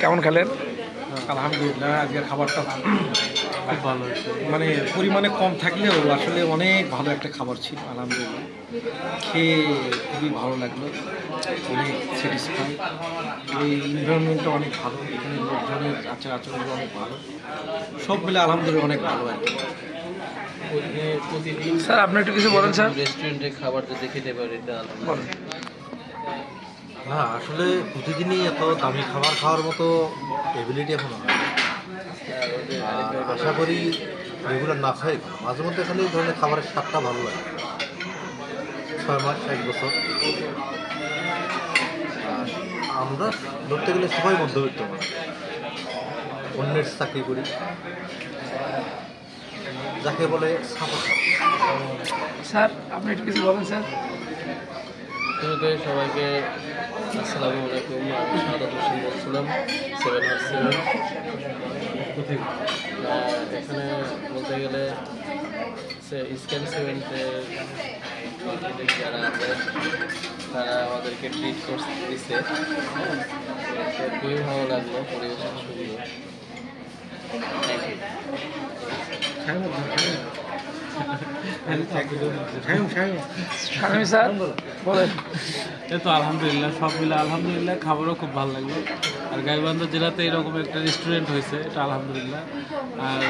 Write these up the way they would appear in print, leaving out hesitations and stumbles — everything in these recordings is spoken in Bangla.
কেমন খেলেন? আলহামদুলিল্লাহ, আজকের খাবারটা খুব ভালো হয়েছে। মানে পরিমাণে কম থাকলেও আসলে অনেক ভালো একটা খাবার ছিল। আলহামদুলিল্লাহ, খেয়ে খুবই ভালো লাগলো, অনেক স্যাটিসফাই। এই এনভায়রনমেন্টটা অনেক ভালো, এখানে লোকজনের আচরণগুলো অনেক ভালো, সব মিলে আলহামদুলিল্লাহ অনেক ভালো আর কি। প্রতিদিন স্যার আপনি একটু কিছু বলেন স্যার। রেস্টুরেন্টের খাবার যদি খেতে পারি তাহলে বলেন। না, আসলে প্রতিদিনই এত দামি খাবার খাওয়ার মতো এবিলিটি এখনো হয় না। আর আশা করি রেগুলার না খাই, মাঝে মধ্যে খালি এই ধরনের খাবারের স্বাদটা ভালো লাগে। 6 মাস 1 বছর। আর আমরা ধরতে গেলে সবাই মধ্যবিত্ত মানুষ, অন্যের চাকরি করি, যাকে বলে সাপোর্ট। স্যার আপনি একটু কিছু বলেন স্যার। সবাইকে আসসালামু আলাইকুম। আমি সাদাত হোসেন বলছিলাম, 7 এখানে বলতে গেলে স্ক্যান 7-এর যারা আছে তারা আমাদেরকে ট্রিট দিচ্ছে, খুবই ভালো লাগলো, পরিবেশটা সুন্দর। Thank you. শামীম স্যার বলেন। এই তো আলহামদুলিল্লাহ, সব মিলে আলহামদুলিল্লাহ, খাবারও খুব ভালো লাগলো। আর গাইবান্ধা জেলাতে এরকম একটা রেস্টুরেন্ট হয়েছে, এটা আলহামদুলিল্লাহ। আর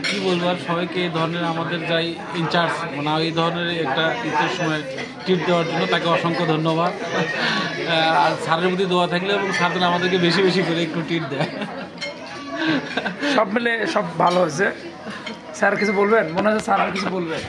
কী বলবো, আর সবাইকে এই ধরনের আমাদের যাই ইনচার্জ, মানে এই ধরনের একটা ঈদের সময় টিপ দেওয়ার জন্য তাকে অসংখ্য ধন্যবাদ। আর স্যারের প্রতি দোয়া থাকলে, এবং স্যার যেন আমাদেরকে বেশি বেশি করে একটু টিপ দেয়। সব মিলে সব ভালো হয়েছে। স্যার কিছু বলবেন? মনে হচ্ছে স্যার আর কিছু বলবেন।